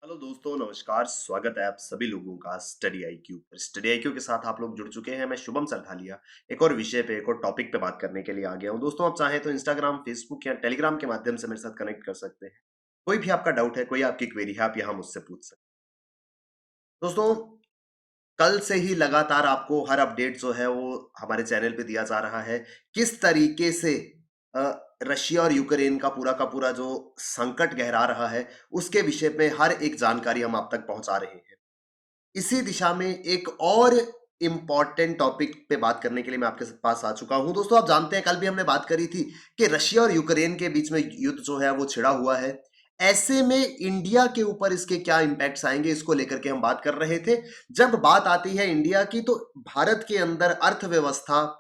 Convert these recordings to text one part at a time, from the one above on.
Hello दोस्तों, नमस्कार। स्वागत है आप सभी लोगों का स्टडी आईक्यू पर। स्टडी आईक्यू के साथ आप लोग जुड़ चुके हैं। मैं शुभम सरथालिया एक और विषय पे, एक और टॉपिक पे बात करने के लिए आ गया हूँ। दोस्तों, आप चाहें तो इंस्टाग्राम, फेसबुक या टेलीग्राम के माध्यम से मेरे साथ कनेक्ट कर सकते हैं। कोई भी आपका डाउट है, कोई आपकी क्वेरी है, आप यहाँ मुझसे पूछ सकते हैं। दोस्तों, कल से ही लगातार आपको हर अपडेट जो है वो हमारे चैनल पे दिया जा रहा है। किस तरीके से अ, रशिया और यूक्रेन का पूरा जो संकट गहरा रहा है, उसके विषय पे हर एक जानकारी हम आप तक पहुंचा रहे हैं। इसी दिशा में एक और इम्पॉर्टेंट टॉपिक पे बात करने के लिए मैं आपके पास आ चुका हूं। दोस्तों, आप जानते हैं कल भी हमने बात करी थी कि रशिया और यूक्रेन के बीच में युद्ध जो है वो छिड़ा हुआ है। ऐसे में इंडिया के ऊपर इसके क्या इंपैक्ट्स आएंगे, इसको लेकर के हम बात कर रहे थे। जब बात आती है इंडिया की, तो भारत के अंदर अर्थव्यवस्था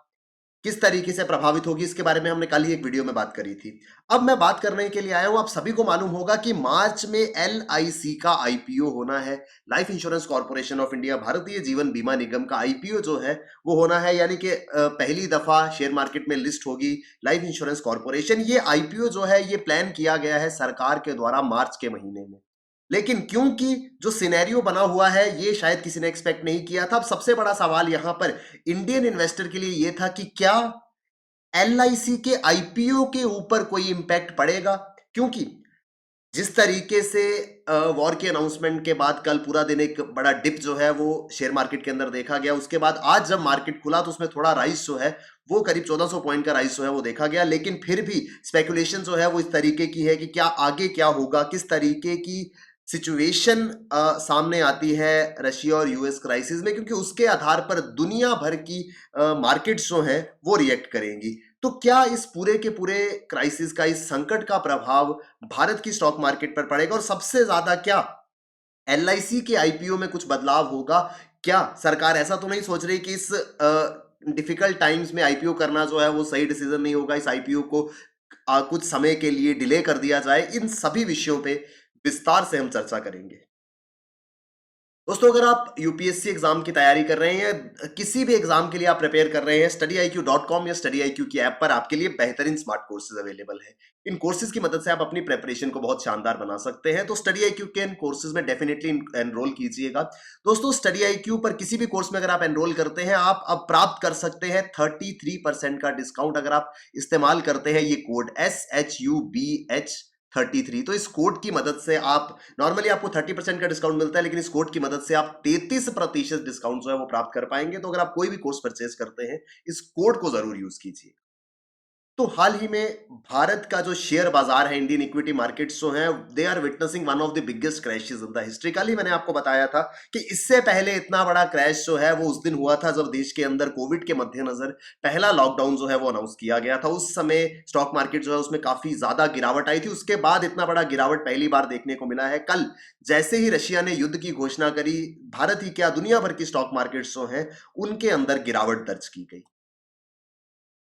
किस तरीके से प्रभावित होगी, इसके बारे में हमने कल ही एक वीडियो में बात करी थी। अब मैं बात करने के लिए आया हूं। आप सभी को मालूम होगा कि मार्च में एलआईसी का आईपीओ होना है। Life insurance corporation of India, Bharatiya Jeevan बीमा निगम का आईपीओ जो है वो होना है। यानी कि पहली दफा शेयर मार्केट में लिस्ट होगी लाइफ इंश्योरेंस कॉर्पोरेशन। ये आईपीओ जो है ये प्लान किया गया है सरकार के द्वारा मार्च के महीने में। लेकिन क्योंकि जो सिनेरियो बना हुआ है ये शायद किसी ने एक्सपेक्ट नहीं किया था। अब सबसे बड़ा सवाल यहां पर इंडियन इन्वेस्टर के लिए यह था कि क्या एलआईसी के आईपीओ के ऊपर कोई इंपैक्ट पड़ेगा। क्योंकि जिस तरीके से वॉर के अनाउंसमेंट के बाद कल पूरा दिन एक बड़ा डिप जो है वो शेयर मार्केट के अंदर देखा गया। उसके बाद आज जब मार्केट खुला तो उसमें थोड़ा राइज जो है वो करीब 1400 पॉइंट का राइज जो है वो देखा गया। लेकिन फिर भी स्पेकुलेशन जो है वो इस तरीके की है कि क्या आगे क्या होगा, किस तरीके की सिचुएशन सामने आती है रशिया और यूएस क्राइसिस में, क्योंकि उसके आधार पर दुनिया भर की मार्केट्स जो हैं वो रिएक्ट करेंगी। तो क्या इस पूरे के पूरे क्राइसिस का, इस संकट का प्रभाव भारत की स्टॉक मार्केट पर पड़ेगा, और सबसे ज्यादा क्या एलआईसी के आईपीओ में कुछ बदलाव होगा? क्या सरकार ऐसा तो नहीं सोच रही कि इस डिफिकल्ट टाइम्स में आईपीओ करना जो है वो सही डिसीजन नहीं होगा, इस आईपीओ को कुछ समय के लिए डिले कर दिया जाए? इन सभी विषयों पे विस्तार से हम चर्चा करेंगे। दोस्तों, अगर आप यूपीएससी एग्जाम की तैयारी कर रहे हैं, किसी भी एग्जाम के लिए आप प्रिपेयर कर रहे हैं, studyIQ.com या स्टडी की ऐप पर आपके लिए बेहतरीन स्मार्ट कोर्सेज अवेलेबल है। इन कोर्सेज की मदद से आप अपनी प्रिपरेशन को बहुत शानदार बना सकते हैं। तो स्टडी आईक्यू के इन कोर्सेज में डेफिनेटली एनरोल कीजिएगा। दोस्तों, स्टडी आईक्यू पर किसी भी कोर्स में अगर आप एनरोल करते हैं, आप अब प्राप्त कर सकते हैं 33% का डिस्काउंट। अगर आप इस्तेमाल करते हैं ये कोड SHUBH33, तो इस कोड की मदद से आप, नॉर्मली आपको 30% का डिस्काउंट मिलता है, लेकिन इस कोड की मदद से आप 33% डिस्काउंट जो है वो प्राप्त कर पाएंगे। तो अगर आप कोई भी कोर्स परचेज करते हैं, इस कोड को जरूर यूज कीजिए। तो हाल ही में भारत का जो शेयर बाजार है, इंडियन इक्विटी मार्केट्स जो हैं, they are witnessing one of the biggest crashes in the history. कल ही मैंने आपको बताया था कि इससे पहले इतना बड़ा क्रैश जो है वो उस दिन हुआ था जब देश के अंदर कोविड के मद्देनजर पहला लॉकडाउन जो है वो अनाउंस किया गया था। उस समय स्टॉक मार्केट जो है उसमें काफी ज्यादा गिरावट आई थी। उसके बाद इतना बड़ा गिरावट पहली बार देखने को मिला है। कल जैसे ही रशिया ने युद्ध की घोषणा करी, भारत ही क्या दुनिया भर की स्टॉक मार्केट्स जो हैं उनके अंदर गिरावट दर्ज की गई।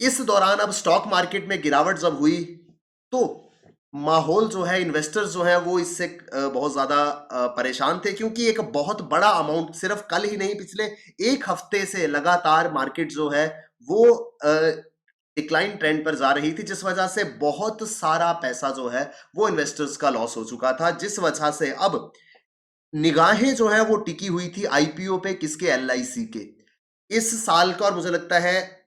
इस दौरान अब स्टॉक मार्केट में गिरावट जब हुई तो माहौल जो है, इन्वेस्टर्स जो है वो इससे बहुत ज्यादा परेशान थे, क्योंकि एक बहुत बड़ा अमाउंट सिर्फ कल ही नहीं, पिछले एक हफ्ते से लगातार मार्केट जो है वो डिक्लाइन ट्रेंड पर जा रही थी, जिस वजह से बहुत सारा पैसा जो है वो इन्वेस्टर्स का लॉस हो चुका था। जिस वजह से अब निगाहें जो है वो टिकी हुई थी आईपीओ पे, किसके? एलआईसी के। इस साल का, और मुझे लगता है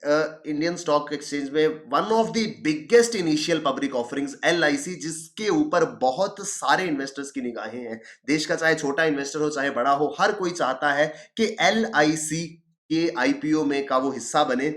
इंडियन स्टॉक एक्सचेंज में one of the biggest initial public offerings LIC, जिसके ऊपर बहुत सारे इन्वेस्टर्स की निगाहें हैं। देश का चाहे छोटा इन्वेस्टर हो चाहे बड़ा हो, हर कोई चाहता है कि एलआईसी के आईपीओ में का वो हिस्सा बने,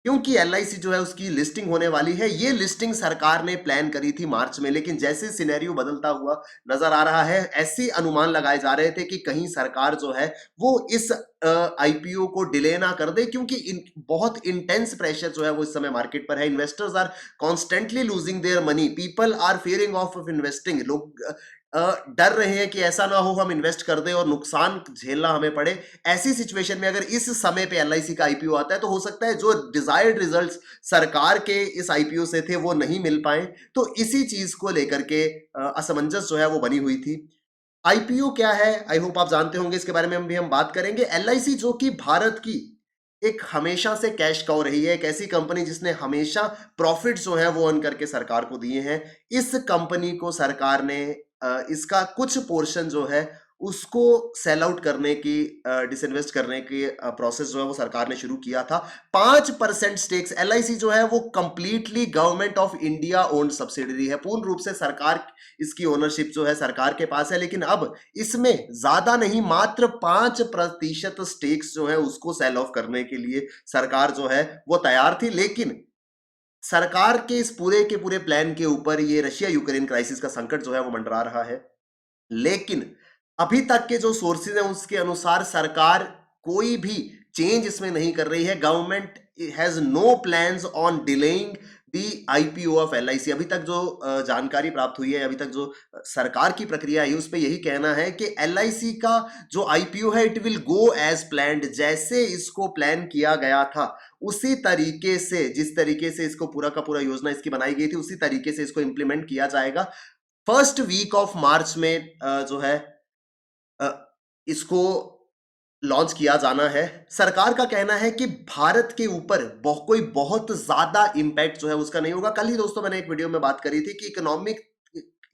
क्योंकि एलआईसी जो है उसकी लिस्टिंग होने वाली है। ये लिस्टिंग सरकार ने प्लान करी थी मार्च में, लेकिन जैसे सिनेरियो बदलता हुआ नजर आ रहा है, ऐसे अनुमान लगाए जा रहे थे कि कहीं सरकार जो है वो इस आईपीओ को डिले ना कर दे, क्योंकि बहुत इंटेंस प्रेशर जो है वो इस समय मार्केट पर है। Investors are constantly losing their money, people are fearing of investing. लोग डर रहे हैं कि ऐसा ना हो हम इन्वेस्ट कर दें और नुकसान झेलना हमें पड़े। ऐसी सिचुएशन में अगर इस समय पे एलआईसी का आईपीओ आता है तो हो सकता है जो डिजायर्ड रिजल्ट्स सरकार के इस आईपीओ से थे वो नहीं मिल पाए। तो इसी चीज को लेकर के असमंजस जो है वो बनी हुई थी। आईपीओ क्या है, आई होप आप जानते होंगे, इसके बारे में हम बात करेंगे। एलआईसी जो कि भारत की एक हमेशा से कैश काउ रही है, एक ऐसी कंपनी जिसने हमेशा प्रॉफिट जो है वो अर्न करके सरकार को दिए हैं। इस कंपनी को सरकार ने इसका कुछ पोर्शन जो है उसको सेल आउट करने की, डिसइन्वेस्ट करने की प्रोसेस जो है वो सरकार ने शुरू किया था। 5% स्टेक्स, एलआईसी जो है वो completely government of India owned subsidiary है, पूर्ण रूप से सरकार, इसकी ओनरशिप जो है सरकार के पास है। लेकिन अब इसमें ज्यादा नहीं, मात्र 5% स्टेक्स जो है उसको सेल ऑफ करने के लिए सरकार जो है वो तैयार थी। लेकिन सरकार के इस पूरे के पूरे प्लान के ऊपर ये रशिया यूक्रेन क्राइसिस का संकट जो है वो मंडरा रहा है। लेकिन अभी तक के जो सोर्सेज हैं उसके अनुसार सरकार कोई भी चेंज इसमें नहीं कर रही है। Government has no plans on delaying the IPO of LIC. अभी तक जो जानकारी प्राप्त हुई है, अभी तक जो सरकार की प्रक्रिया है उस पर यही कहना है कि एलआईसी का जो आईपीओ है it will go as planned, जैसे इसको प्लान किया गया था उसी तरीके से, जिस तरीके से इसको पूरा का पूरा योजना इसकी बनाई गई थी उसी तरीके से इसको इंप्लीमेंट किया जाएगा। फर्स्ट वीक ऑफ मार्च में जो है अ, इसको लॉन्च किया जाना है। सरकार का कहना है कि भारत के ऊपर कोई बहुत ज्यादा इंपैक्ट जो है उसका नहीं होगा। कल ही दोस्तों मैंने एक वीडियो में बात करी थी कि इकोनॉमिक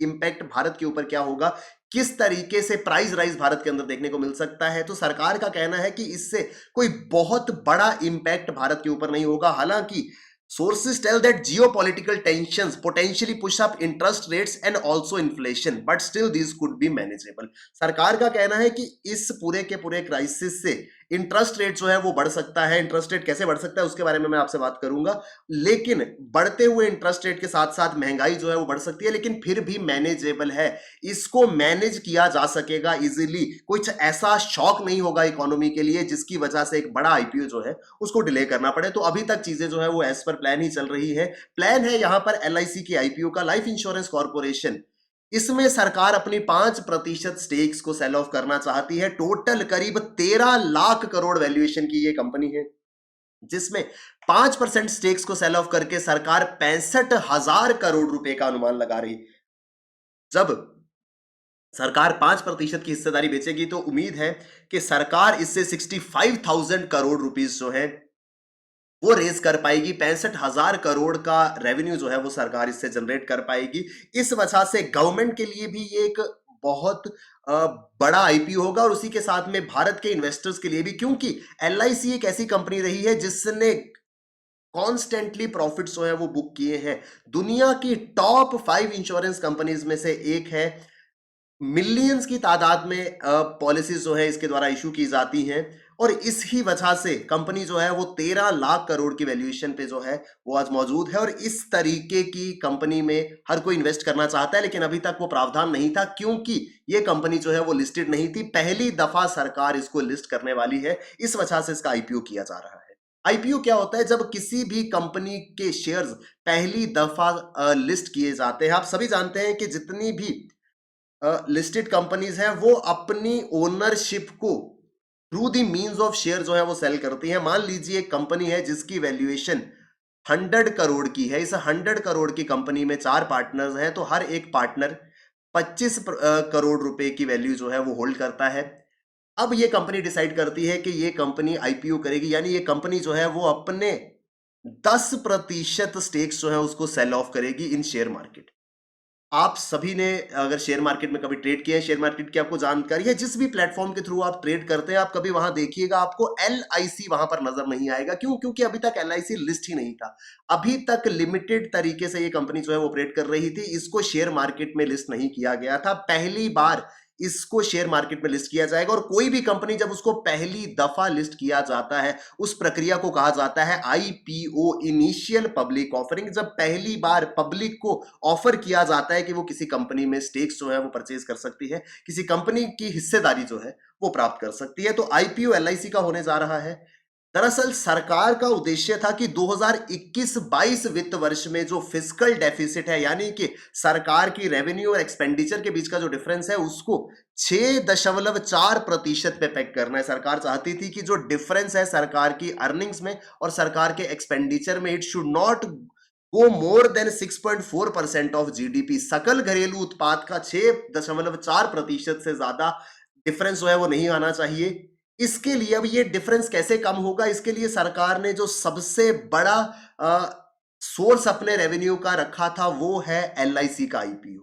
इंपैक्ट भारत के ऊपर क्या होगा, किस तरीके से प्राइस राइज भारत के अंदर देखने को मिल सकता है। तो सरकार का कहना है कि इससे कोई बहुत बड़ा इंपैक्ट भारत के ऊपर नहीं होगा। हालांकि sources tell that geopolitical tensions potentially push up interest rates and also inflation, but still these could be manageable। सरकार का कहना है कि इस पूरे के पूरे क्राइसिस से इंटरेस्ट रेट जो है वो बढ़ सकता है। इंटरेस्ट रेट कैसे बढ़ सकता है उसके बारे में मैं आपसे बात करूंगा। लेकिन बढ़ते हुए इंटरेस्ट रेट के साथ साथ महंगाई जो है वो बढ़ सकती है, लेकिन फिर भी मैनेजेबल है, इसको मैनेज किया जा सकेगा इजीली। कुछ ऐसा शॉक नहीं होगा इकोनॉमी के लिए जिसकी वजह से एक बड़ा आईपीओ जो है उसको डिले करना पड़े। तो अभी तक चीजें जो है वो एज पर प्लान ही चल रही है। प्लान है यहां पर एलआईसी की आईपीओ का। लाइफ इंश्योरेंस कॉर्पोरेशन, इसमें सरकार अपनी 5% स्टेक्स को सेल ऑफ करना चाहती है। टोटल करीब 13 लाख करोड़ वैल्यूएशन की ये कंपनी है, जिसमें 5% स्टेक्स को सेल ऑफ करके सरकार 65,000 करोड़ रुपए का अनुमान लगा रही। जब सरकार 5% की हिस्सेदारी बेचेगी तो उम्मीद है कि सरकार इससे 65,000 करोड़ रुपीस जो है वो रेज कर पाएगी। 65,000 करोड़ का रेवेन्यू जो है वो सरकार इससे जनरेट कर पाएगी। इस वजह से गवर्नमेंट के लिए भी ये एक बहुत बड़ा आईपीओ होगा और उसी के साथ में भारत के इन्वेस्टर्स के लिए भी, क्योंकि एलआईसी एक ऐसी कंपनी रही है जिसने कॉन्स्टेंटली प्रॉफिट्स जो है वो बुक किए हैं। दुनिया की टॉप 5 इंश्योरेंस कंपनीज में से एक है। मिलियंस की तादाद में पॉलिसीज जो है इसके द्वारा इशू की जाती हैं और इस ही वजह से कंपनी जो है वो 13 लाख करोड़ की वैल्यूएशन पे जो है वो आज मौजूद है। और इस तरीके की कंपनी में हर कोई इन्वेस्ट करना चाहता है, लेकिन अभी तक वो प्रावधान नहीं था क्योंकि ये कंपनी जो है वो लिस्टेड नहीं थी। पहली दफा सरकार इसको लिस्ट करने वाली है, इस वजह से इसका आईपीओ किया जा रहा है। आईपीओ क्या होता है? जब किसी भी कंपनी के शेयर्स पहली दफा लिस्ट किए जाते हैं। आप सभी जानते हैं कि जितनी भी लिस्टेड कंपनीज हैं वो अपनी ओनरशिप को through the means of share जो है वो सेल करती है। मान लीजिए एक कंपनी है जिसकी वैल्यूएशन 100 करोड़ की है। इस 100 करोड़ की कंपनी में 4 पार्टनर्स हैं, तो हर एक पार्टनर 25 करोड़ रुपए की वैल्यू जो है वो होल्ड करता है। अब ये कंपनी डिसाइड करती है कि ये कंपनी आईपीओ करेगी, यानी ये कंपनी जो है वो अपने 10% स्टेक्स जो है उसको सेल ऑफ करेगी इन शेयर मार्केट। आप सभी ने अगर शेयर मार्केट में कभी ट्रेड किया है, शेयर मार्केट की आपको जानकारी है, जिस भी प्लेटफॉर्म के थ्रू आप ट्रेड करते हैं आप कभी वहां देखिएगा आपको एलआईसी वहां पर नजर नहीं आएगा। क्यों? क्योंकि अभी तक एलआईसी लिस्ट ही नहीं था। अभी तक लिमिटेड तरीके से ये कंपनी जो है वो ऑपरेट कर रही थी, इसको शेयर मार्केट में लिस्ट नहीं किया गया था। पहली बार इसको शेयर मार्केट में लिस्ट किया जाएगा और कोई भी कंपनी जब उसको पहली दफा लिस्ट किया जाता है उस प्रक्रिया को कहा जाता है आईपीओ, इनिशियल पब्लिक ऑफरिंग। जब पहली बार पब्लिक को ऑफर किया जाता है कि वो किसी कंपनी में स्टेक्स जो है वो परचेज कर सकती है, किसी कंपनी की हिस्सेदारी जो है वो प्राप्त कर सकती है, तो आईपीओ एलआईसी का होने जा रहा है। दरअसल सरकार का उद्देश्य था कि 2021-22 वित्त वर्ष में जो फिस्कल डेफिसिट है, यानी कि सरकार की रेवेन्यू और एक्सपेंडिचर के बीच का जो डिफरेंस है उसको 6.4% पे पैक करना है। सरकार चाहती थी कि जो डिफरेंस है सरकार की अर्निंग्स में और सरकार के एक्सपेंडिचर में, it should not go more than 6.4% of GDP. सकल घरेलू उत्पाद का 6.4% से ज्यादा डिफरेंस जो है वो नहीं आना चाहिए। इसके लिए अब ये डिफरेंस कैसे कम होगा, इसके लिए सरकार ने जो सबसे बड़ा सोर्स अपने रेवेन्यू का रखा था वो है एलआईसी का आईपीओ।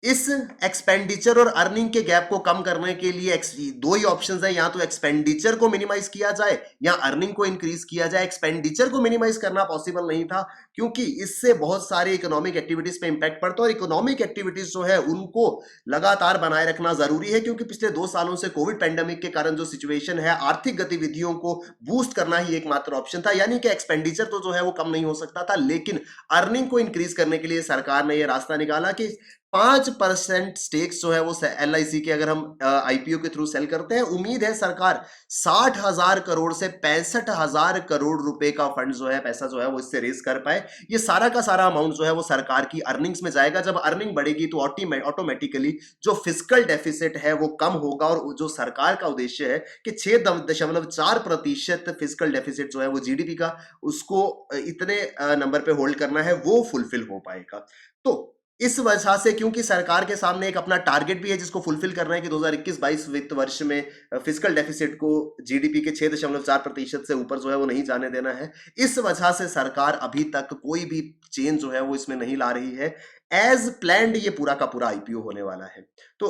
इस एक्सपेंडिचर और अर्निंग के गैप को कम करने के लिए दो ही ऑप्शंस है, या तो एक्सपेंडिचर को मिनिमाइज किया जाए या अर्निंग को इंक्रीज किया जाए। एक्सपेंडिचर को मिनिमाइज करना पॉसिबल नहीं था क्योंकि इससे बहुत सारी इकोनॉमिक एक्टिविटीज पे इंपैक्ट पड़ता है, और इकोनॉमिक एक्टिविटीज जो है उनको लगातार बनाए रखना जरूरी है क्योंकि पिछले 2 सालों से कोविड पेंडेमिक के कारण जो सिचुएशन है, आर्थिक गतिविधियों को बूस्ट करना ही एकमात्र ऑप्शन था। यानी कि एक्सपेंडिचर तो जो है वो कम नहीं हो सकता था, लेकिन अर्निंग को इंक्रीज करने के लिए सरकार ने यह रास्ता निकाला कि 5% स्टेक्स जो है वो LIC के अगर हम IPO के थ्रू सेल करते हैं, उम्मीद है सरकार 60,000 करोड़ से 65,000 करोड़ रुपए का फंड जो है, पैसा जो है वो इससे रेज कर पाए। ये सारा का सारा अमाउंट जो है वो सरकार की अर्निंग्स में जाएगा। जब अर्निंग बढ़ेगी तो ऑटोमेटिकली जो फिस्कल डेफिसिट है वो कम होगा, और जो सरकार का उद्देश्य है कि 6.4% फिस्कल डेफिसिट जो है वो GDP का, उसको इतने नंबर पे होल्ड करना है, वो फुलफिल हो पाएगा। तो इस वजह से, क्योंकि सरकार के सामने एक अपना टारगेट भी है जिसको फुलफिल करना है कि 2021-22 वित्त वर्ष में फिस्कल डेफिसिट को GDP के 6.4% से ऊपर जो है वो नहीं जाने देना है, इस वजह से सरकार अभी तक कोई भी चेंज जो है वो इसमें नहीं ला रही है। एज प्लान्ड ये पूरा का पूरा IPO होने वाला है। तो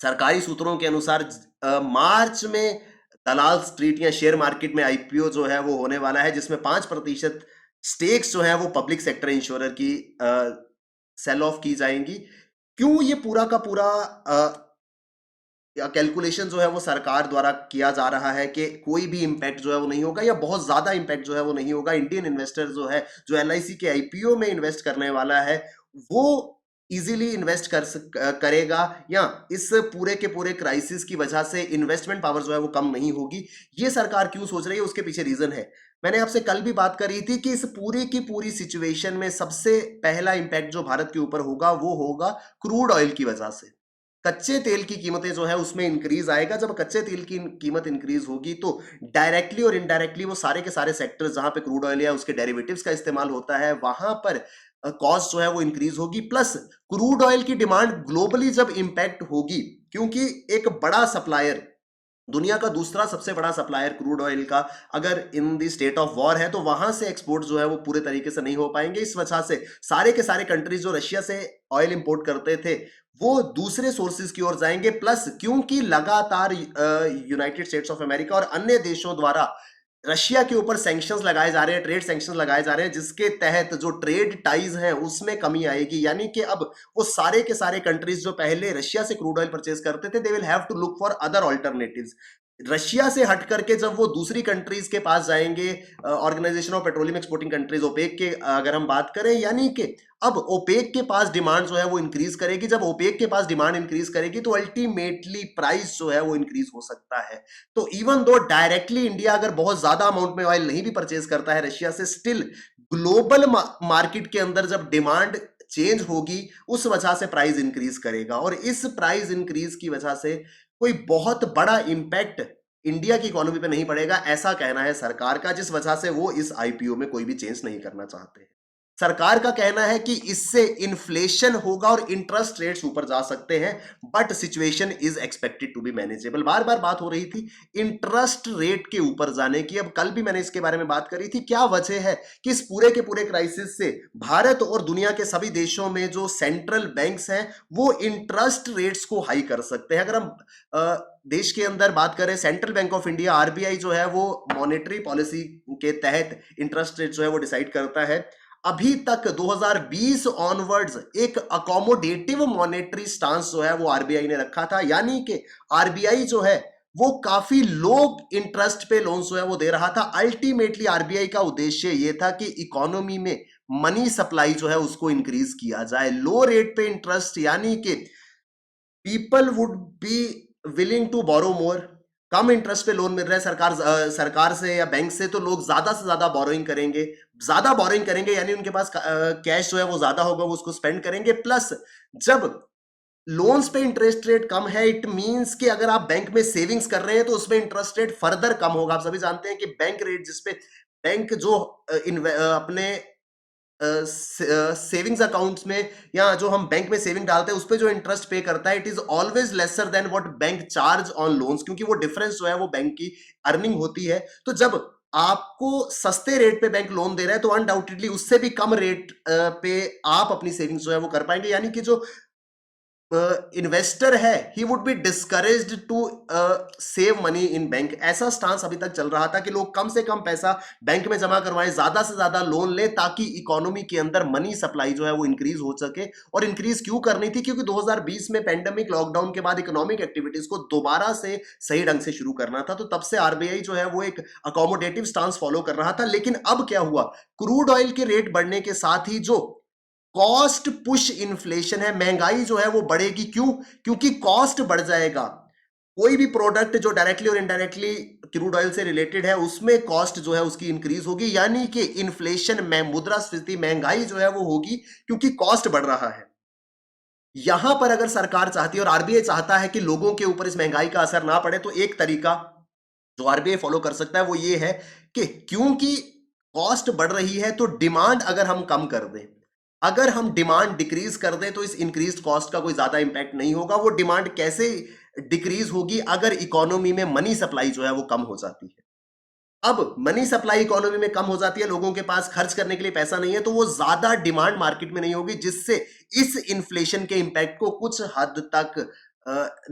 सरकारी सूत्रों के अनुसार मार्च में दलाल स्ट्रीट या शेयर मार्केट में IPO जो है वो होने वाला है, जिसमें 5% स्टेक्स जो है वो पब्लिक सेक्टर इंश्योरर की सेल ऑफ की जाएंगी। क्यों ये पूरा का पूरा कैलकुलेशन जो है वो सरकार द्वारा किया जा रहा है कि कोई भी इंपैक्ट जो है वो नहीं होगा या बहुत ज्यादा इंपैक्ट जो है वो नहीं होगा। इंडियन इन्वेस्टर जो है, जो LIC के IPO में इन्वेस्ट करने वाला है, वो इजीली इन्वेस्ट करेगा, या इस पूरे के पूरे क्राइसिस की वजह से इन्वेस्टमेंट पावर जो है वो कम नहीं होगी। ये सरकार क्यों सोच रही है, उसके पीछे रीजन है। मैंने आपसे कल भी बात करी थी कि इस पूरी की पूरी सिचुएशन में सबसे पहला इंपैक्ट जो भारत के ऊपर होगा वो होगा क्रूड ऑयल की वजह से। कच्चे तेल की कीमतें जो है उसमें इंक्रीज आएगा। जब कच्चे तेल की कीमत इंक्रीज होगी तो डायरेक्टली और इनडायरेक्टली वो सारे के सारे सेक्टर्स जहां पे क्रूड ऑयल या उसके डेरिवेटिव्स का इस्तेमाल होता है, वहां पर कॉस्ट जो है वो इंक्रीज होगी। प्लस क्रूड ऑयल की डिमांड ग्लोबली जब इंपैक्ट होगी, क्योंकि एक बड़ा सप्लायर, दुनिया का दूसरा सबसे बड़ा सप्लायर क्रूड ऑयल का, अगर इन दी स्टेट ऑफ वॉर है तो वहां से एक्सपोर्ट जो है वो पूरे तरीके से नहीं हो पाएंगे। इस वजह से सारे के सारे कंट्रीज जो रशिया से ऑयल इंपोर्ट करते थे वो दूसरे सोर्सेज की ओर जाएंगे। प्लस क्योंकि लगातार यूनाइटेड स्टेट्स ऑफ अमेरिका और अन्य देशों द्वारा रशिया के ऊपर सैंक्शंस लगाए जा रहे हैं, ट्रेड सैंक्शंस लगाए जा रहे हैं, जिसके तहत जो ट्रेड टाइज हैं उसमें कमी आएगी। यानी कि अब वो सारे के सारे कंट्रीज जो पहले रशिया से क्रूड ऑयल परचेज करते थे, they will have to look for other alternatives. Russia से हट करके जब वो दूसरी कंट्रीज के पास जाएंगे, organization of petroleum exporting countries, OPEC के अगर हम बात करें, यानी कि अब ओपेक के पास डिमांड जो है वो इंक्रीज करेगी। जब ओपेक के पास डिमांड इंक्रीज करेगी तो अल्टीमेटली प्राइस जो है वो इंक्रीज हो सकता है। तो इवन दो डायरेक्टली इंडिया अगर बहुत ज्यादा अमाउंट में ऑयल नहीं भी परचेज करता है रशिया से, स्टिल ग्लोबल मार्केट के अंदर जब डिमांड चेंज होगी उस वजह से प्राइस इंक्रीज करेगा, और इस प्राइस इंक्रीज की वजह से कोई बहुत बड़ा इंपैक्ट इंडिया की इकोनॉमी पे नहीं पड़ेगा, ऐसा कहना है सरकार का, जिस वजह से वो इस IPO में कोई भी चेंज नहीं करना चाहते हैं। सरकार का कहना है कि इससे इन्फ्लेशन होगा और इंटरेस्ट रेट्स ऊपर जा सकते हैं, but situation is expected to be manageable. बार बार बात हो रही थी इंटरेस्ट रेट के ऊपर जाने की। अब कल भी मैंने इसके बारे में बात करी थी, क्या वजह है कि इस पूरे के पूरे क्राइसिस से भारत और दुनिया के सभी देशों में जो सेंट्रल बैंक्स हैं वो इंटरेस्ट रेट्स को हाई कर सकते हैं। अगर हम देश के अंदर बात करें, central bank of India RBI जो है वो मॉनेटरी पॉलिसी के तहत इंटरेस्ट रेट जो है वो डिसाइड करता है। अभी तक 2020 ऑनवर्ड्स एक अकोमोडेटिव मॉनेटरी स्टांस जो है वो RBI ने रखा था, यानी कि RBI जो है वो काफी लो इंटरेस्ट पे लोन जो है वो दे रहा था। अल्टीमेटली RBI का उद्देश्य ये था कि इकोनॉमी में मनी सप्लाई जो है उसको इंक्रीज किया जाए। लो रेट पे इंटरेस्ट, यानी कि people would be willing to borrow more. कम इंटरेस्ट पे लोन मिल रहा है सरकार से या बैंक से, तो लोग ज्यादा से ज्यादा बोरोइंग करेंगे। ज्यादा बोरोइंग करेंगे यानी उनके पास कैश जो है वो ज्यादा होगा, वो उसको स्पेंड करेंगे। प्लस जब लोन्स पे इंटरेस्ट रेट कम है, इट मींस कि अगर आप बैंक में सेविंग्स कर रहे हैं तो उसमें इंटरेस्ट रेट फर्दर कम होगा। आप सभी जानते हैं कि बैंक रेट जिसपे बैंक जो अपने सेविंग्स अकाउंट्स में या जो हम बैंक में सेविंग डालते हैं उस पे जो इंटरेस्ट पे करता है, it is always lesser than what bank charge on loans, क्योंकि वो डिफरेंस जो है वो बैंक की अर्निंग होती है। तो जब आपको सस्ते रेट पे बैंक लोन दे रहा है तो अनडाउटेडली उससे भी कम रेट पे आप अपनी सेविंग्स जो है वो कर पाएंगे। यानी कि जो इन्वेस्टर है he would be discouraged to save money in bank. ऐसा स्टांस अभी तक चल रहा था कि लोग कम से कम पैसा बैंक में जमा करवाएं, ज्यादा से ज्यादा लोन ले, ताकि इकोनॉमी के अंदर मनी सप्लाई जो है वो इंक्रीज हो सके। और इंक्रीज क्यों करनी थी? क्योंकि 2020 में पेंडेमिक लॉकडाउन के बाद इकोनॉमिक एक्टिविटीज को दोबारा से सही ढंग से शुरू करना था, तो तब से आरबीआई जो है वो एक अकोमोडेटिव स्टांस फॉलो कर रहा था। लेकिन अब क्या हुआ? क्रूड ऑयल के रेट बढ़ने के साथ ही जो कॉस्ट पुश इन्फ्लेशन है, महंगाई जो है वो बढ़ेगी। क्यों? क्योंकि कॉस्ट बढ़ जाएगा। कोई भी प्रोडक्ट जो डायरेक्टली और इनडायरेक्टली क्रूड ऑयल से रिलेटेड है, उसमें कॉस्ट जो है उसकी इंक्रीज होगी, यानी कि इन्फ्लेशन में मुद्रास्फीति, महंगाई जो है वो होगी, क्योंकि कॉस्ट बढ़ रहा है। यहां पर अगर सरकार चाहती है और आरबीआई चाहता है कि लोगों के ऊपर इस महंगाई का असर ना पड़े, तो एक तरीका जो आरबीआई फॉलो कर सकता है वो ये है कि क्योंकि कॉस्ट बढ़ रही है, तो डिमांड अगर हम कम कर दें, अगर हम डिमांड डिक्रीज कर दें, तो इस इंक्रीज कॉस्ट का कोई ज्यादा इंपैक्ट नहीं होगा। वो डिमांड कैसे डिक्रीज होगी? अगर इकोनॉमी में मनी सप्लाई जो है वो कम हो जाती है। अब मनी सप्लाई इकोनॉमी में कम हो जाती है, लोगों के पास खर्च करने के लिए पैसा नहीं है, तो वो ज्यादा डिमांड मार्केट में नहीं होगी, जिससे इस इन्फ्लेशन के इंपैक्ट को कुछ हद तक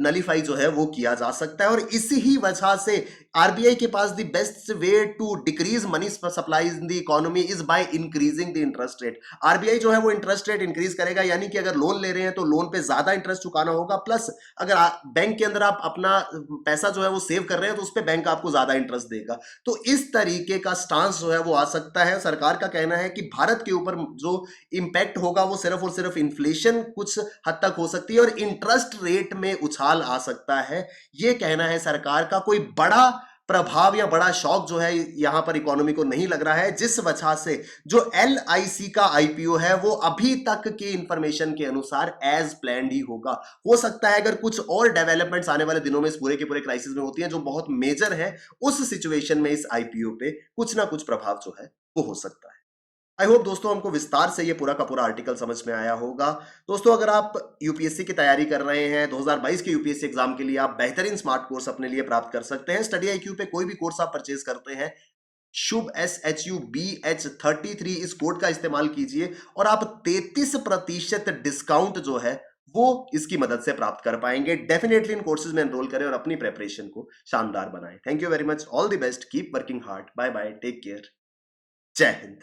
नलीफाई जो है वो किया जा सकता है। और इसी ही वजह से आरबीआई के पास the best way to decrease money supply in the economy is by increasing the interest rate. RBI जो है वो इंटरेस्ट रेट इंक्रीज करेगा, यानी कि अगर लोन ले रहे हैं तो लोन पे ज्यादा इंटरेस्ट चुकाना होगा, प्लस अगर बैंक के अंदर आप अपना पैसा जो है वो सेव कर रहे हैं, तो उस पर बैंक आपको ज्यादा इंटरेस्ट देगा। तो इस तरीके का स्टांस जो है वो आ सकता है। सरकार का कहना है कि भारत के ऊपर जो इंपैक्ट होगा वो सिर्फ और सिर्फ इन्फ्लेशन कुछ हद तक हो सकती है और इंटरेस्ट रेट में उछाल आ सकता है। यह कहना है सरकार का। कोई बड़ा प्रभाव या बड़ा शॉक जो है यहां पर इकोनॉमी को नहीं लग रहा है, जिस वजह से जो एलआईसी का आईपीओ है वो अभी तक की इंफॉर्मेशन के अनुसार एज प्लान्ड ही होगा। हो सकता है अगर कुछ और डेवलपमेंट्स आने वाले दिनों में इस पूरे के पूरे क्राइसिस में होती हैं जो बहुत मेजर है, उस सिचुएशन में इस आईपीओ पे कुछ ना कुछ प्रभाव जो है वो हो सकता है। आई होप दोस्तों हमको विस्तार से ये पूरा का पूरा आर्टिकल समझ में आया होगा। दोस्तों अगर आप यूपीएससी की तैयारी कर रहे हैं, 2022 के यूपीएससी एग्जाम के लिए आप बेहतरीन स्मार्ट कोर्स अपने लिए प्राप्त कर सकते हैं। स्टडी आईक्यू पे कोई भी कोर्स आप परचेज करते हैं, शुभ SHUBH33 इस कोड का इस्तेमाल कीजिए और आप 33% डिस्काउंट जो है वो इसकी मदद से प्राप्त कर पाएंगे। डेफिनेटली इन कोर्सेज में एनरोल करें और अपनी प्रेपरेशन को शानदार बनाएं। Thank you very much, all the best, keep working hard, bye bye, take care, जय हिंद।